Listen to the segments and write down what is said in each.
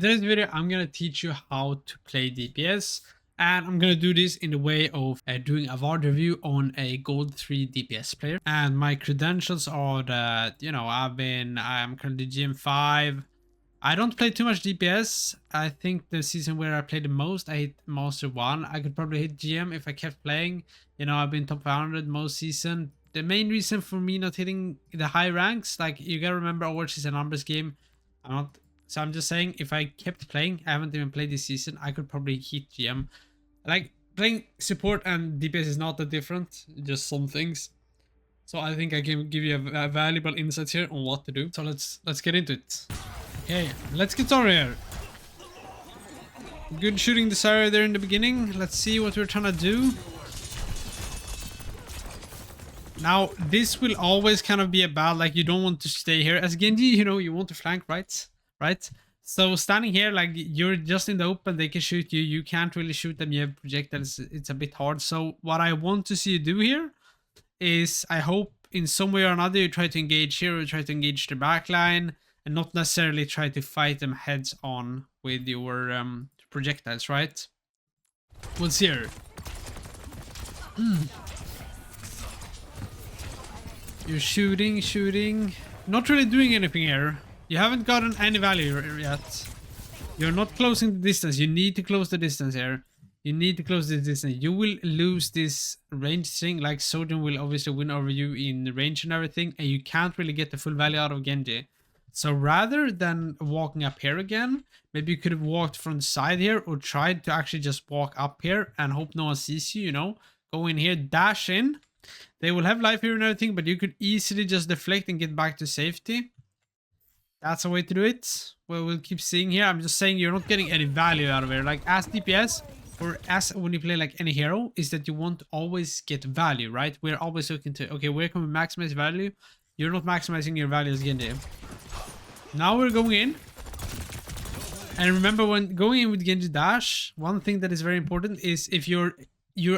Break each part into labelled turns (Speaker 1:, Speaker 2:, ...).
Speaker 1: today's video, I'm gonna teach you how to play DPS, and I'm gonna do this in the way of doing a VOD review on a Gold 3 DPS player. And my credentials are that, you know, I'm currently GM5. I don't play too much DPS. I think the season where I played the most, I hit Master 1. I could probably hit GM if I kept playing. You know, I've been top 100 most season. The main reason for me not hitting the high ranks, like, you gotta remember, Overwatch is a numbers game. So I'm just saying, if I kept playing, I haven't even played this season, I could probably hit GM. Like, playing support and DPS is not that different, just some things. So I think I can give you a valuable insight here on what to do. So let's get into it. Okay, let's get started here. Good shooting desire there in the beginning. Let's see what we're trying to do. Now, this will always kind of be a bad, like, you don't want to stay here. As Genji, you know, you want to flank, right? Right? So standing here, like, you're just in the open, they can shoot you. You can't really shoot them. You have projectiles. It's a bit hard. So what I want to see you do here is, I hope in some way or another, you try to engage here or try to engage the backline and not necessarily try to fight them heads on with your projectiles, right? What's here? You're shooting. Not really doing anything here. You haven't gotten any value yet. You're not closing the distance. You need to close the distance here. You need to close the distance. You will lose this range thing. Like, Sojourn will obviously win over you in range and everything, and you can't really get the full value out of Genji. So rather than walking up here again, maybe you could have walked from the side here or tried to actually just walk up here and hope no one sees you, you know? Go in here, dash in. They will have life here and everything, but you could easily just deflect and get back to safety. That's a way to do it. Well, we'll keep seeing here. I'm just saying you're not getting any value out of here. Like, as DPS, or as when you play like any hero, is that you want to always get value, right? We're always looking to, okay, where can we maximize value? You're not maximizing your value as Genji. Now we're going in. And remember, when going in with Genji dash, one thing that is very important is if you're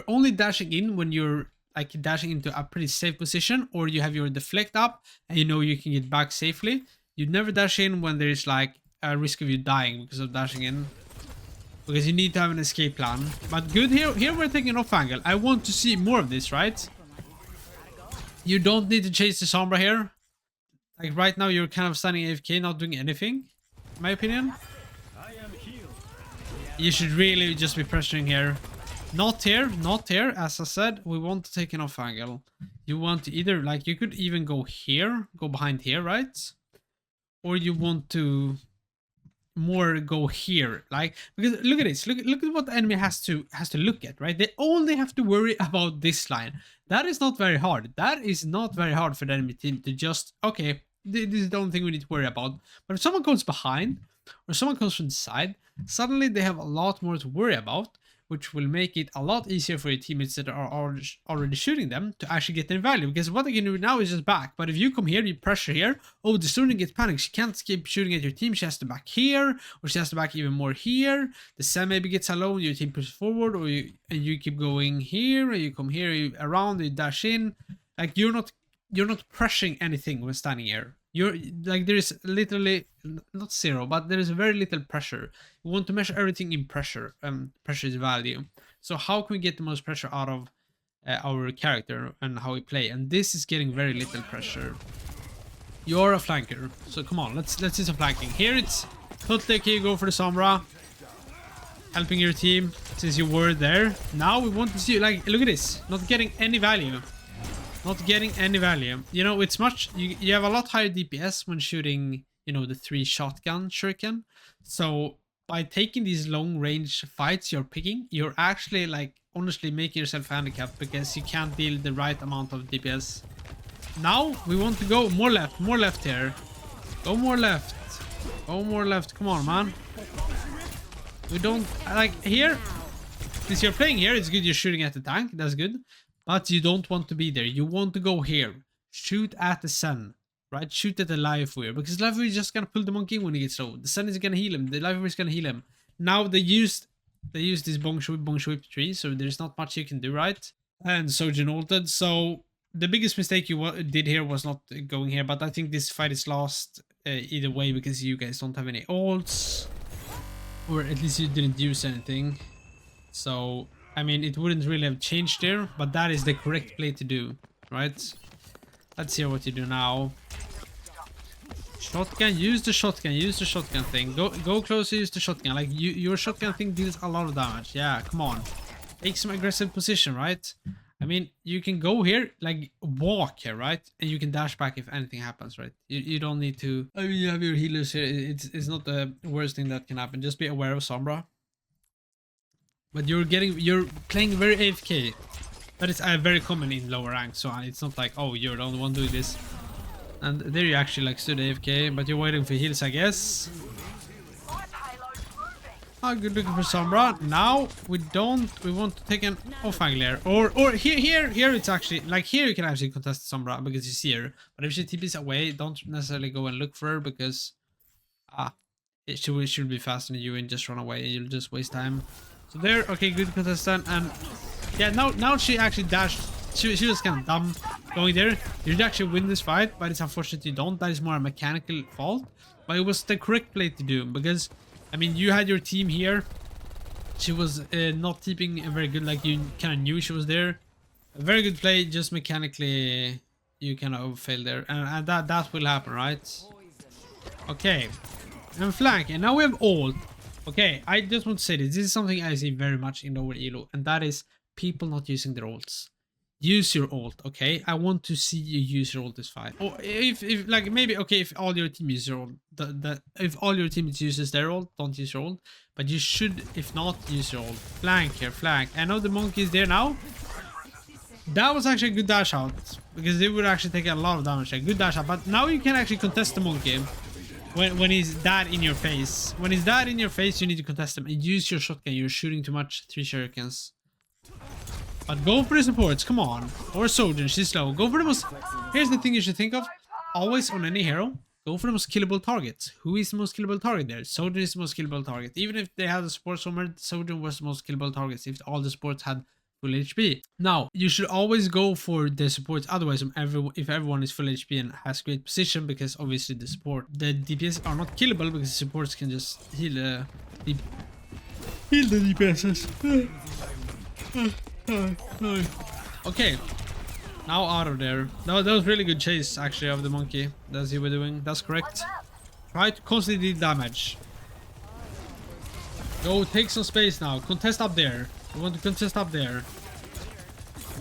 Speaker 1: only dashing in when you're like dashing into a pretty safe position, or you have your deflect up and you know you can get back safely. You never dash in when there's like a risk of you dying because of dashing in, because you need to have an escape plan. But good, here we're taking off angle. I want to see more of this, right? You don't need to chase the Sombra here. Like, right now you're kind of standing AFK, not doing anything, in my opinion. You should really just be pressuring here. Not here, as I said, we want to take an off angle. You want to either, like, you could even go here, go behind here, right? Or you want to more go here, like, because look at this, look at what the enemy has to look at, right? They only have to worry about this line. That is not very hard. That is not very hard for the enemy team to just, okay, this is the only thing we need to worry about. But if someone comes behind or someone comes from the side, suddenly they have a lot more to worry about, which will make it a lot easier for your teammates that are already shooting them to actually get their value. Because what they can do now is just back. But if you come here, you pressure here, oh, the student gets panicked. She can't keep shooting at your team. She has to back here, or she has to back even more here. The Sam maybe gets alone, your team pushes forward, or you keep going here, or you come here, you around, you dash in. Like, you're not pressuring anything when standing here. You're like, there is literally not zero, but there is very little pressure. We want to measure everything in pressure. Pressure is value. So how can we get the most pressure out of our character and how we play? And this is getting very little pressure. You're a flanker, so come on, let's see some flanking. Here it's totally okay, go for the Sombra, helping your team since you were there. Now we want to see, like, look at this, not getting any value. Not getting any value. You know, it's much, you have a lot higher DPS when shooting, you know, the 3 shotgun shuriken. So by taking these long range fights you're picking, you're actually, like, honestly making yourself handicapped because you can't deal the right amount of DPS. Now we want to go more left here. Go more left. Go more left. Come on, man. We don't, like, here, since you're playing here, it's good you're shooting at the tank. That's good. But you don't want to be there. You want to go here. Shoot at the sun, right? Shoot at the live wire, because live wire is just gonna pull the monkey when he gets low. The sun is gonna heal him. The live wire is gonna heal him. Now they used this bong sweep tree, so there's not much you can do, right? And Sojourn ulted. So the biggest mistake you did here was not going here, but I think this fight is lost either way because you guys don't have any ults. Or at least you didn't use anything. So, I mean, it wouldn't really have changed there, but that is the correct play to do, right? Let's hear what you do now. Shotgun, use the shotgun thing. Go closer, use the shotgun. Like, your shotgun thing deals a lot of damage. Yeah, come on. Take some aggressive position, right? I mean, you can go here, like, walk here, right? And you can dash back if anything happens, right? You don't need to... I mean, you have your healers here. It's not the worst thing that can happen. Just be aware of Sombra. But you're playing very AFK. That is very common in lower rank, so it's not like, oh, you're the only one doing this. And there you actually like stood AFK, but you're waiting for heals, I guess. Oh, good looking for Sombra. Now we want to take an off angler. Or here it's actually like here you can actually contest Sombra because you see her. But if she TPs away, don't necessarily go and look for her because she should be faster than you and just run away and you'll just waste time. So there, okay, good contestant. And yeah, now she actually dashed. She was kind of dumb going there. You'd actually win this fight, but it's unfortunate you don't. That is more a mechanical fault. But it was the correct play to do because, I mean, you had your team here. She was not keeping very good, like you kind of knew she was there. A very good play, just mechanically you kind of failed there. And that will happen, right? Okay. And flank, and now we have ult. Okay, I just want to say this. This is something I see very much in lower elo, and that is people not using their ults. Use your ult, okay? I want to see you use your ult this fight. Or if like maybe okay, if all your team uses your ult, if all your team uses their ult, don't use your ult. But you should, if not, use your ult. Flank here, flank. I know the monkey is there now. That was actually a good dash out because they would actually take a lot of damage. A good dash out, but now you can actually contest the monkey. When he's that in your face. When he's that in your face, you need to contest him and use your shotgun. You're shooting too much. 3 shurikens. But go for the supports, come on. Or Sojourn, she's slow. Go for the most... Here's the thing you should think of. Always on any hero, go for the most killable targets. Who is the most killable target there? Sojourn is the most killable target. Even if they had a support somewhere, Sojourn was the most killable target if all the supports had full HP. Now, you should always go for the supports. Otherwise, if everyone is full HP and has great position, because obviously the DPS are not killable because the supports can just heal the DPSs. Okay, now out of there. That was really good chase actually of the monkey that you were doing. That's correct. Try to constantly deal damage. Go take some space now. Contest up there. You want to contest up there.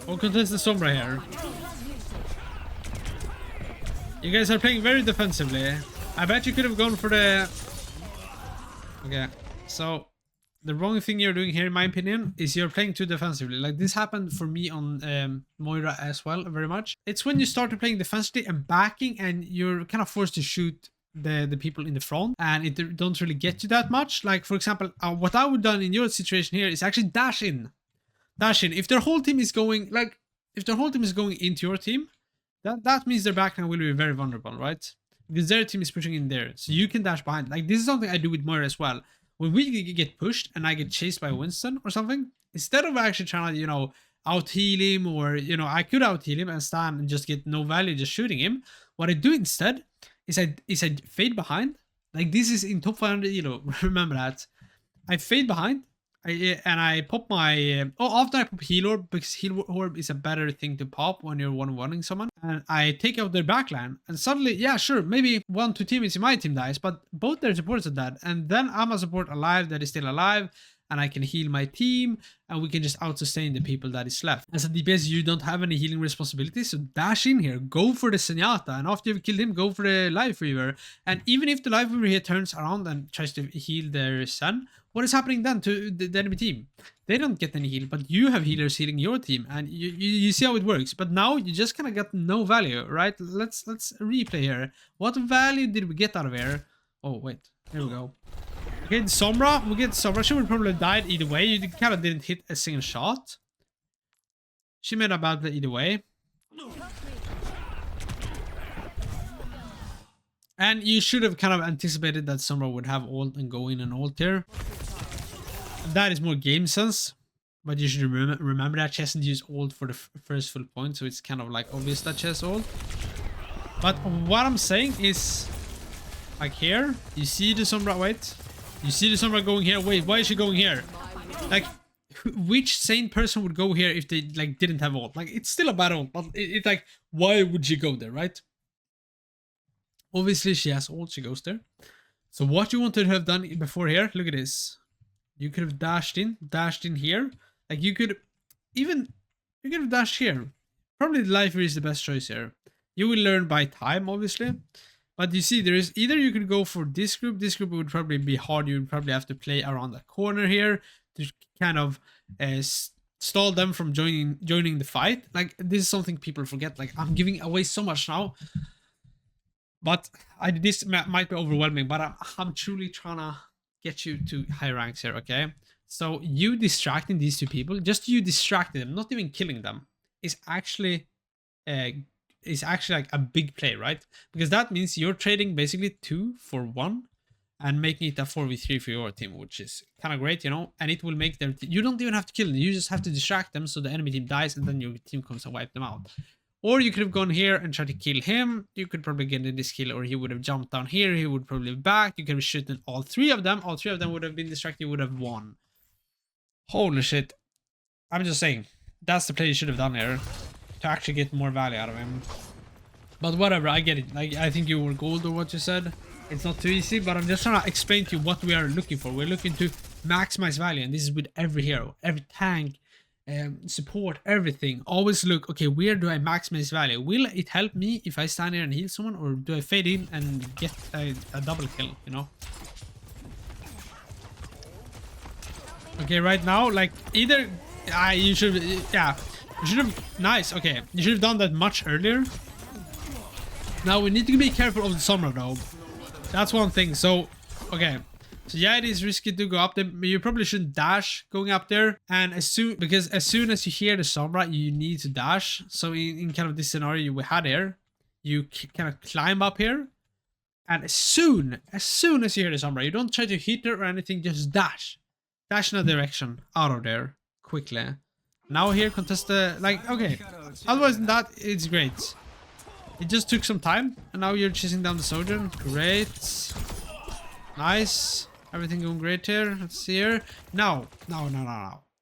Speaker 1: Or contest the Sombra here. You guys are playing very defensively. I bet you could have gone for the... Okay, so the wrong thing you're doing here, in my opinion, is you're playing too defensively. Like this happened for me on Moira as well, very much. It's when you start playing defensively and backing and you're kind of forced to shoot the people in the front and it don't really get you that much. Like for example, what I would done in your situation here is actually dash in. If their whole team is going into your team, that means their backline will be very vulnerable, right? Because their team is pushing in there, so you can dash behind. Like this is something I do with Moira as well. When we get pushed and I get chased by Winston or something, instead of actually trying to out heal him, or I could out heal him and stand and just get no value just shooting him, what I do instead is I fade behind. Like this is in top 500 remember that. I fade behind and I pop my after I pop heal orb, because heal orb is a better thing to pop when you're one-on-one-ing someone, and I take out their backline, and suddenly, yeah, sure, maybe 1-2 teammates in my team dies, but both their supports are dead, and then I'm a support alive that is still alive, and I can heal my team, and we can just out-sustain the people that is left. As a DPS, you don't have any healing responsibilities, so dash in here, go for the Zenyatta, and after you've killed him, go for the Life Weaver. And even if the Life Weaver here turns around and tries to heal their son, what is happening then to the enemy team? They don't get any heal, but you have healers healing your team, and you see how it works. But now you just kind of got no value, right? Let's replay here. What value did we get out of here? Oh, wait. Here we go. Okay, Sombra. We get Sombra. She would probably have died either way. You kind of didn't hit a single shot. She made a bad play either way. And you should have kind of anticipated that Sombra would have ult and go in and ult here. That is more game sense. But you should remember that she hasn't used ult for the first full point. So it's kind of like obvious that she has ult. But what I'm saying is... Like here, you see the Sombra, wait. You see the Sombra going here. Wait, why is she going here? Like, which sane person would go here if they like didn't have ult? Like, it's still a battle, but it's like, why would she go there, right? Obviously, she has ult. She goes there. So what you wanted to have done before here? Look at this. You could have dashed in here. Like, you could have dashed here. Probably the Lifer is the best choice here. You will learn by time, obviously. But you see, there is either you could go for this group. This group would probably be hard. You would probably have to play around the corner here to kind of stall them from joining the fight. Like, this is something people forget. Like, I'm giving away so much now. But this might be overwhelming. But I'm truly trying to get you to high ranks here, okay? So you distracting these two people, just you distracting them, not even killing them, is actually like a big play, right? Because that means you're trading basically 2 for 1 and making it a 4v3 for your team, which is kind of great, you know? And it will make their you don't even have to kill them, you just have to distract them so the enemy team dies and then your team comes and wipe them out. Or you could have gone here and tried to kill him. You could probably get in this kill, or he would have jumped down here. He would probably be back. You could have shooten all 3 of them. All 3 of them would have been distracted. You would have won. Holy shit. I'm just saying. That's the play you should have done here. To actually get more value out of him. But whatever, I get it. Like, I think you were gold or what you said. It's not too easy, but I'm just trying to explain to you what we are looking for. We're looking to maximize value, and this is with every hero, every tank, support, everything. Always look, okay, where do I maximize value? Will it help me if I stand here and heal someone, or do I fade in and get a double kill, you know? Okay, right now, like, either you should, yeah, you should have, nice, okay, you should have done that much earlier. Now we need to be careful of the Sombra though. That's one thing. So, okay. So yeah, it is risky to go up there, but you probably shouldn't dash going up there. And because as soon as you hear the Sombra, you need to dash. So in kind of this scenario we had here, you kind of climb up here. And as soon as you hear the Sombra, you don't try to hit her or anything, just dash. Dash in a direction out of there quickly. Now here contest the, like, okay. Otherwise than that, it's great. It just took some time, and now you're chasing down the soldier. Great. Nice. Everything going great here. Let's see here. No.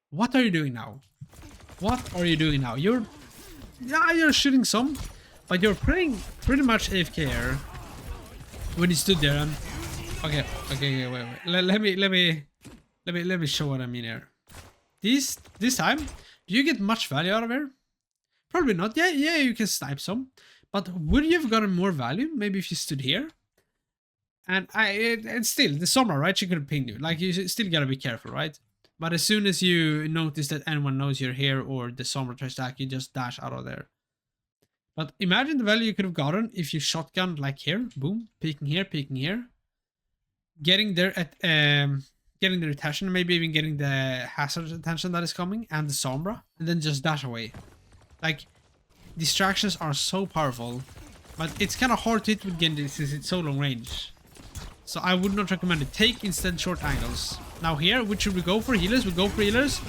Speaker 1: What are you doing now? What are you doing now? You're shooting some, but you're playing pretty much AFK here. When you stood there and okay, wait. Let me show what I mean here. This time, do you get much value out of here? Probably not. Yeah, you can snipe some. But would you have gotten more value? Maybe if you stood here? And it's still, the Sombra, right? She could have pinged you. Like, you still gotta be careful, right? But as soon as you notice that anyone knows you're here or the Sombra tries to attack, you just dash out of there. But imagine the value you could have gotten if you shotgun like here. Boom. Peeking here. Getting there at, getting the retention, maybe even getting the hazard attention that is coming and the Sombra. And then just dash away. Like, distractions are so powerful, but it's kind of hard to hit with Genji since it's so long range. So I would not recommend it. Take instead short angles. Now here, which should we go for? Healers? We go for healers.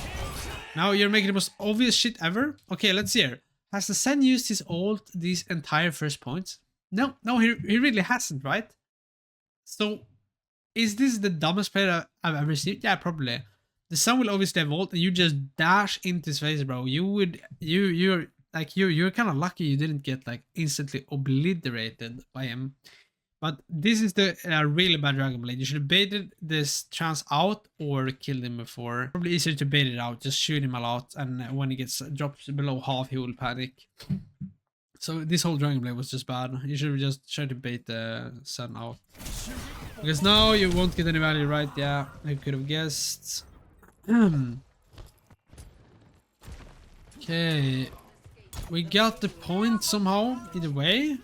Speaker 1: Now you're making the most obvious shit ever. Okay, let's see here. Has the Sen used his ult these entire first points? No, he really hasn't, right? So is this the dumbest play that I've ever seen? Yeah, probably. The Sen will obviously have ult and you just dash into his face, bro. You're kind of lucky you didn't get like instantly obliterated by him. But this is the really bad Dragon Blade. You should have baited this chance out or killed him before. Probably easier to bait it out. Just shoot him a lot, and when he gets drops below half, he will panic. So this whole Dragon Blade was just bad. You should have just tried to bait the Sun out. Because now you won't get any value, right? Yeah, I could have guessed. Okay. We got the point somehow, either way.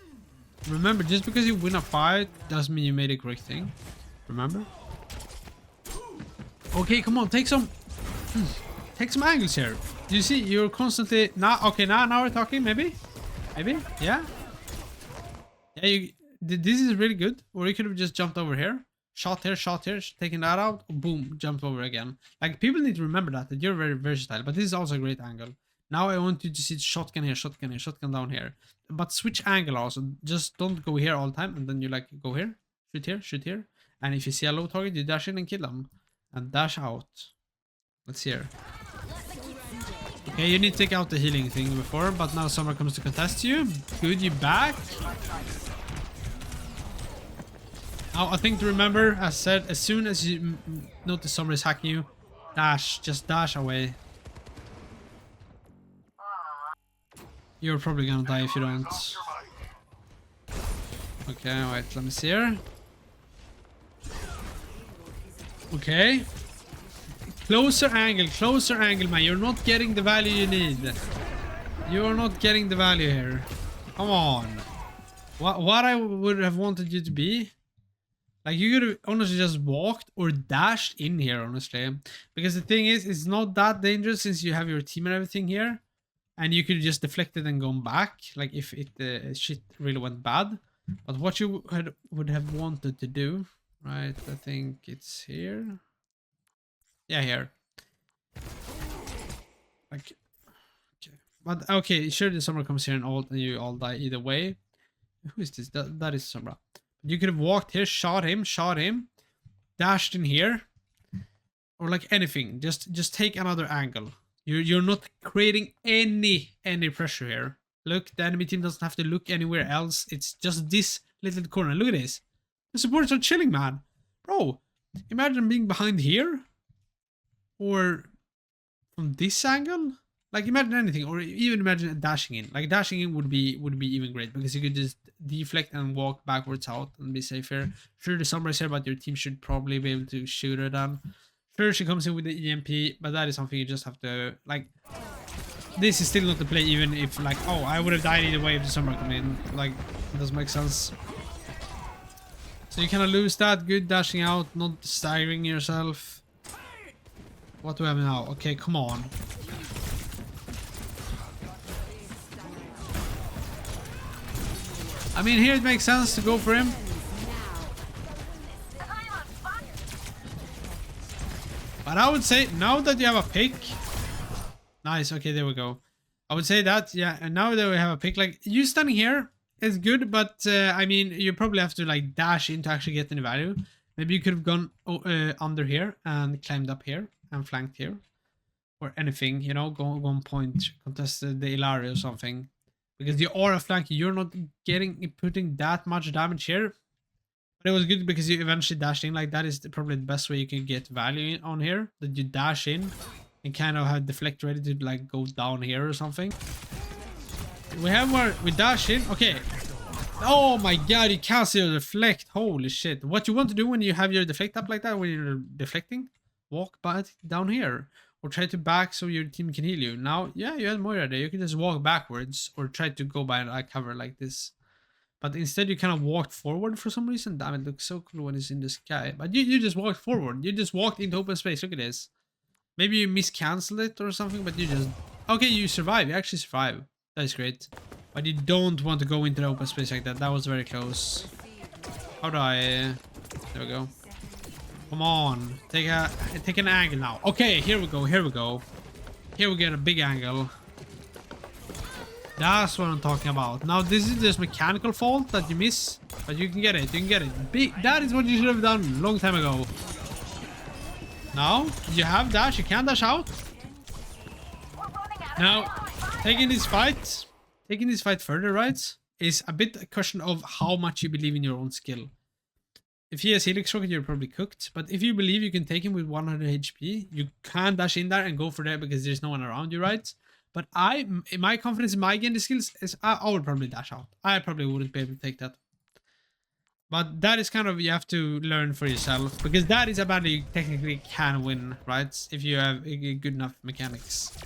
Speaker 1: Remember, just because you win a fight doesn't mean you made a correct thing. Remember? Okay, come on, take some angles here. Do you see? You're constantly now. Okay, now we're talking. Maybe, yeah. This is really good. Or you could have just jumped over here, shot here, taking that out. Boom, jumped over again. Like, people need to remember that you're very versatile. But this is also a great angle. Now I want you to see shotgun here, shotgun down here. But switch angle also. Just don't go here all the time, and then you like go here, shoot here. And if you see a low target, you dash in and kill them. And dash out. Let's hear. Okay, you need to take out the healing thing before, but now someone comes to contest you. Good, you back. Now, I think to remember, as said, as soon as you notice someone is hacking you, dash, just dash away. You're probably gonna die if you don't. Okay, wait, let me see here. Okay. Closer angle, man. You're not getting the value you need. You're not getting the value here. Come on. What I would have wanted you to be, like, you could have honestly just walked or dashed in here, honestly. Because the thing is, it's not that dangerous since you have your team and everything here. And you could just deflect it and go back, like if it shit really went bad. But what you would have wanted to do, right? I think it's here. Yeah, here. Like, okay. But okay, sure, the Sombra comes here and you all die either way. Who is this? That is Sombra. You could have walked here, shot him, dashed in here, or like anything. Just take another angle. You're not creating any pressure here. Look, the enemy team doesn't have to look anywhere else. It's just this little corner. Look at this. The supporters are chilling, man. Bro, imagine being behind here. Or from this angle. Like, imagine anything. Or even imagine dashing in. Like, dashing in would be even great. Because you could just deflect and walk backwards out and be safe here. Sure, the Sombra is here, but your team should probably be able to shoot her down. Sure, she comes in with the EMP, but that is something you just have to, like, this is still not the play, even if, like, oh, I would have died either way if the Sombra come in. Like, it doesn't make sense. So you kind of lose that. Good dashing out, not staggering yourself. What do we have now? Okay, come on. I mean, here it makes sense to go for him. But I would say, now that you have a pick... Nice, okay, there we go. I would say that, yeah, and now that we have a pick, like, you standing here is good, but, I mean, you probably have to, like, dash in to actually get any value. Maybe you could have gone under here and climbed up here and flanked here. Or anything, you know, go on point, contested the Ilaria or something. Because you are a flank, you're not putting that much damage here. But it was good because you eventually dashed in. Like, that is probably the best way you can get value on here. That you dash in and kind of have deflect ready to, like, go down here or something. We have more. We dash in. Okay. Oh my god, you can't see your deflect. Holy shit. What you want to do when you have your deflect up like that, when you're deflecting, walk back down here. Or try to back so your team can heal you. Now, yeah, you had Moira there. You can just walk backwards or try to go by a cover like this. But instead you kind of walked forward for some reason. Damn, it looks so cool when it's in the sky. But you just walked forward. You just walked into open space. Look at this. Maybe you miscanceled it or something, but you just... Okay, you survive. You actually survive. That is great. But you don't want to go into the open space like that. That was very close. How do I... There we go. Come on. Take an angle now. Okay, here we go. Here we get a big angle. That's what I'm talking about. Now, this is just mechanical fault that you miss. But you can get it. You can get it. That is what you should have done a long time ago. Now, you have dash. You can dash out. Now, taking this fight further, right, is a bit a question of how much you believe in your own skill. If he has Helix Rocket, you're probably cooked. But if you believe you can take him with 100 HP, you can dash in there and go for that because there's no one around you, right? But my confidence in my game skills is I would probably dash out. I probably wouldn't be able to take that. But that is kind of, you have to learn for yourself. Because that is a battle you technically can win, right? If you have good enough mechanics.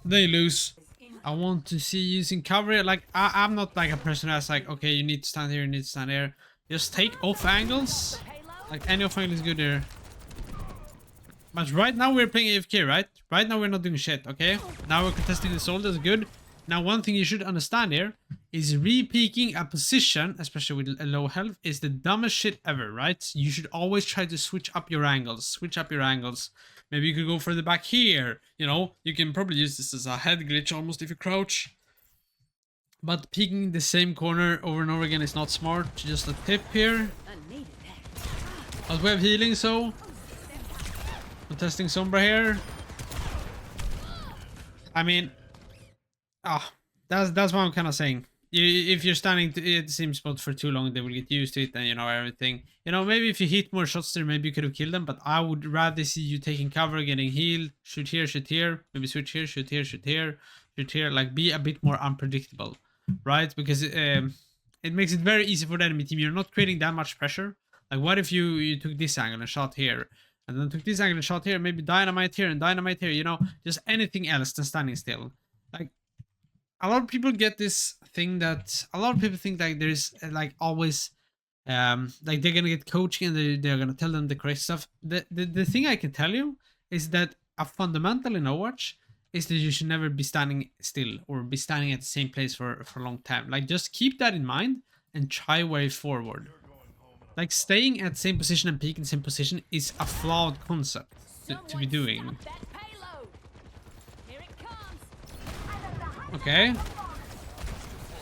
Speaker 1: Then you lose. I want to see you using cover. Like, I'm not like a person that's like, okay, you need to stand here, you need to stand there. Just take off angles. Like, any off angle is good there. But right now we're playing AFK, right? Right now we're not doing shit, okay? Now we're contesting the soul, that's good. Now one thing you should understand here is re-peeking a position, especially with low health, is the dumbest shit ever, right? You should always try to switch up your angles. Switch up your angles. Maybe you could go further back here. You know, you can probably use this as a head glitch almost if you crouch. But peeking the same corner over and over again is not smart. Just a tip here. But we have healing, so contesting Sombra here. I mean, that's what I'm kind of saying. If you're standing at the same spot for too long, they will get used to it, and you know everything. You know, maybe if you hit more shots there, maybe you could have killed them. But I would rather see you taking cover, getting healed, shoot here, maybe switch here, shoot here, shoot here, shoot here. Like be a bit more unpredictable, right? Because it makes it very easy for the enemy team. You're not creating that much pressure. Like what if you took this angle and shot here, and then took this angle and shot here, maybe dynamite here and dynamite here. You know, just anything else than standing still. Like a lot of people get this thing that a lot of people think like there's like always like they're gonna get coaching and they're gonna tell them the correct stuff. The thing I can tell you is that a fundamental in Overwatch is that you should never be standing still or be standing at the same place for a long time. Like just keep that in mind and try way forward. Like staying at the same position and peaking the same position is a flawed concept to be doing. Okay.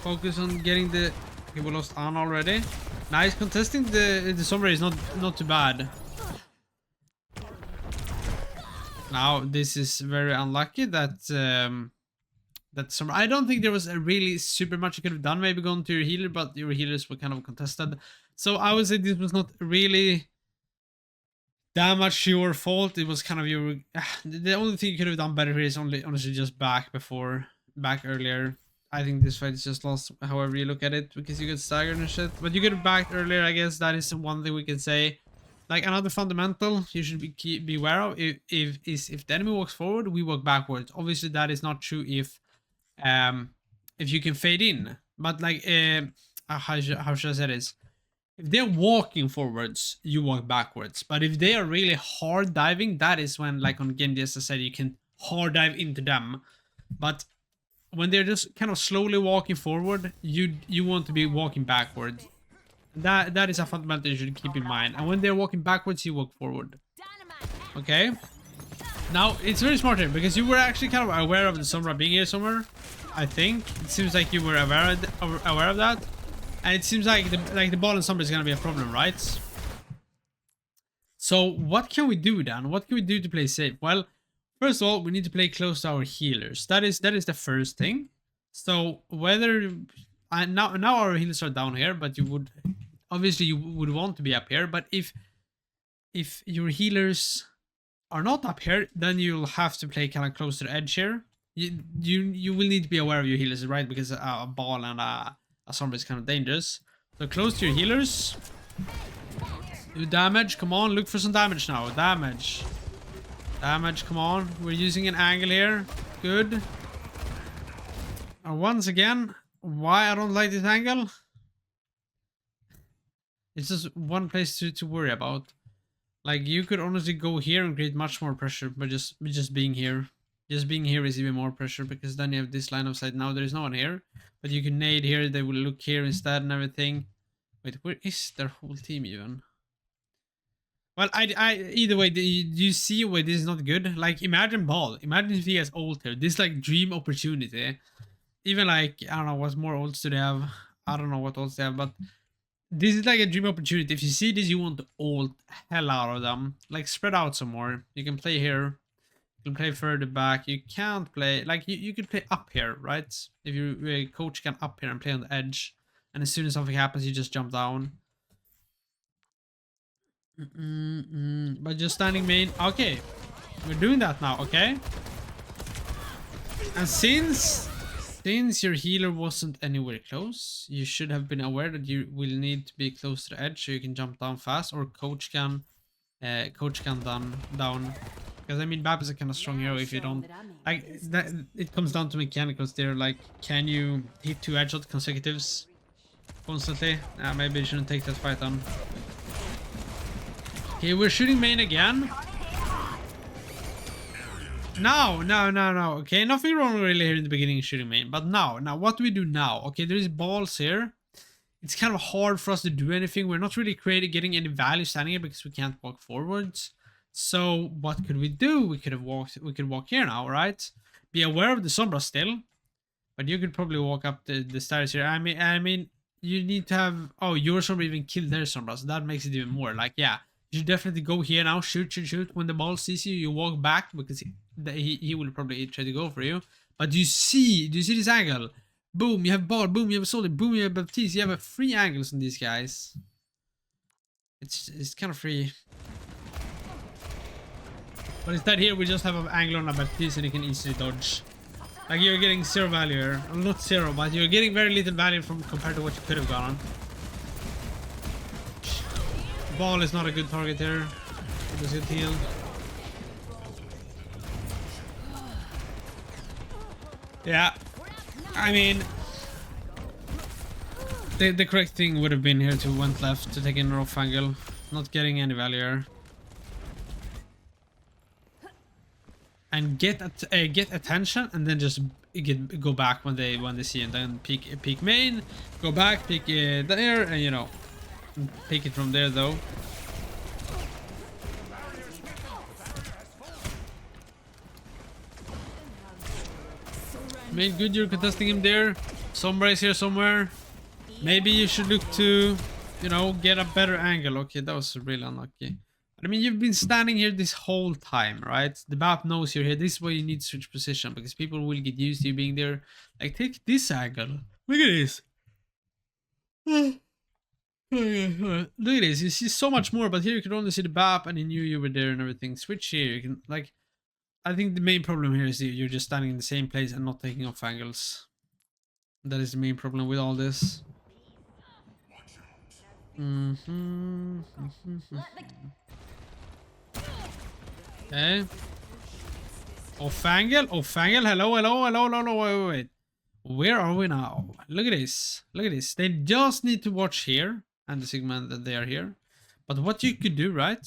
Speaker 1: Focus on getting the... Okay, we lost Anna already. Nice. Contesting the Sombra is not too bad. Now, this is very unlucky that... that Sombra... I don't think there was a really super much you could have done. Maybe gone to your healer, but your healers were kind of contested. So I would say this was not really that much your fault. It was kind of your... The only thing you could have done better here is honestly just back earlier. I think this fight is just lost however you look at it because you get staggered and shit. But you get back earlier, I guess that is one thing we can say. Like another fundamental you should be aware of if the enemy walks forward, we walk backwards. Obviously that is not true if you can fade in. But like how should I say this? If they're walking forwards, you walk backwards. But if they are really hard diving, that is when, like on game as I said, you can hard dive into them. But when they're just kind of slowly walking forward, you want to be walking backwards. That is a fundamental you should keep in mind. And when they're walking backwards, you walk forward. Okay. Now it's very smart here because you were actually kind of aware of the Sombra being here somewhere. I think it seems like you were aware of that, and it seems like the ball and Sombra is gonna be a problem, right? So what can we do then? What can we do to play safe? Well, first of all, we need to play close to our healers. That is the first thing. So whether now our healers are down here, but you would obviously want to be up here. But if your healers are not up here, then you'll have to play kind of close to the edge here. You will need to be aware of your healers, right? Because a ball and a Sombra is kind of dangerous. So close to your healers. Do damage. Come on, look for some damage now. Damage, come on. We're using an angle here. Good. Once again, why I don't like this angle? It's just one place to worry about. Like, you could honestly go here and create much more pressure by just being here. Just being here is even more pressure because then you have this line of sight. Now there is no one here. But you can nade here. They will look here instead and everything. Wait, where is their whole team even? Well, either way, do you see why this is not good? Like, imagine ball. Imagine if he has ult here. This like dream opportunity. Even like, I don't know what more ults do they have. I don't know what ults they have, but this is like a dream opportunity. If you see this, you want to ult hell out of them. Like, spread out some more. You can play here. You can play further back. You can't play, like, you could play up here, right? If your coach can up here and play on the edge. And as soon as something happens, you just jump down. But just standing main. Okay, we're doing that now. Okay, and since your healer wasn't anywhere close, you should have been aware that you will need to be close to the edge so you can jump down fast, or coach can down. Because I mean, Bab is a kind of strong hero. If you don't like that, it comes down to mechanicals. They're like, can you hit 2 headshots consecutives constantly? Maybe you shouldn't take that fight on. Okay, we're shooting main again. No. Okay, nothing wrong really here in the beginning shooting main. But now, what do we do now? Okay, there is balls here. It's kind of hard for us to do anything. We're not really getting any value standing here because we can't walk forwards. So what could we do? We could walk here now, right? Be aware of the Sombra still. But you could probably walk up the stairs here. I mean, you need to have... Oh, your Sombra even killed their Sombra, so that makes it even more. Like, yeah. You should definitely go here now. Shoot, shoot, shoot. When the ball sees you, you walk back because he will probably try to go for you. But do you see this angle? Boom, you have ball. Boom, you have a solid. Boom, you have Baptiste. You have a free angles on these guys. It's kind of free. But instead here we just have an angle on a Baptiste and you can easily dodge. Like you're getting 0 value here. Well, not 0, but you're getting very little value from compared to what you could have gotten. Ball is not a good target here. It was a good heal. Yeah. I mean, the correct thing would have been here to went left to take in a rough angle. Not getting any value here. And get attention, and then just go back when they see, and then peek main, go back, peek there, and you know, take it from there though. Made good, you're contesting him there. Sombra is here somewhere. Maybe you should look to, you know, get a better angle. Okay, that was really unlucky. I mean, you've been standing here this whole time, right? The map knows you're here. This is why you need to switch position, because people will get used to you being there. Like, take this angle. Look at this. Look at this. You see so much more, but here you can only see the map, and he knew you were there and everything. Switch here. You can, like, I think the main problem here is that you're just standing in the same place and not taking off angles. That is the main problem with all this. Okay. Off angle, hello, wait. Where are we now? Look at this. They just need to watch here and the segment that they are here. But what you could do, right?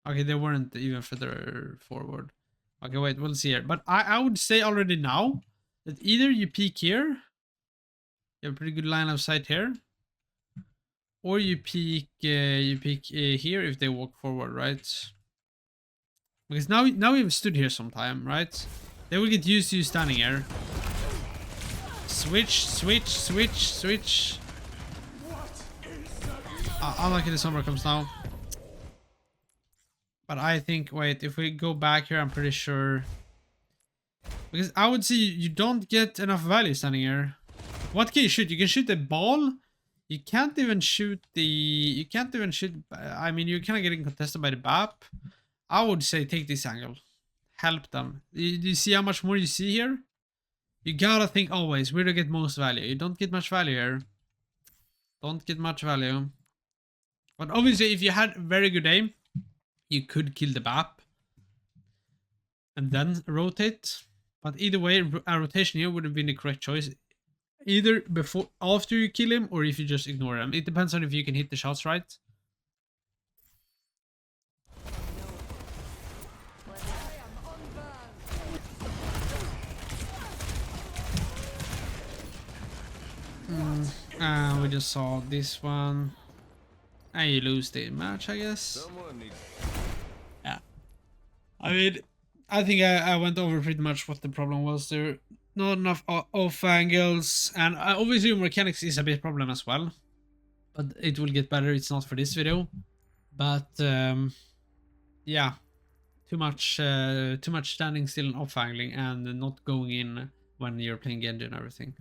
Speaker 1: Okay, they weren't even further forward. Okay, wait, we'll see here. But I would say already now that either you peek here, you have a pretty good line of sight here, or you peek here if they walk forward, right? Because now you've stood here some time, right? They will get used to you standing here. Switch. Unlucky the summer comes now. But I think, wait, if we go back here, I'm pretty sure. Because I would say you don't get enough value standing here. What can you shoot? You can shoot the ball. You can't even shoot the... I mean, you're kind of getting contested by the BAP. I would say take this angle. Help them. You see how much more you see here? You gotta think always where to get most value. You don't get much value here. Don't get much value. But obviously, if you had very good aim, you could kill the BAP and then rotate. But either way, a rotation here would have been the correct choice. Either after you kill him, or if you just ignore him. It depends on if you can hit the shots right. We just saw this one. And you lose the match, I guess. Yeah. I mean, I think I went over pretty much what the problem was there. Not enough off angles, and obviously mechanics is a bit problem as well. But it will get better. It's not for this video. But yeah, too much standing still and off angling and not going in when you're playing Genji and everything.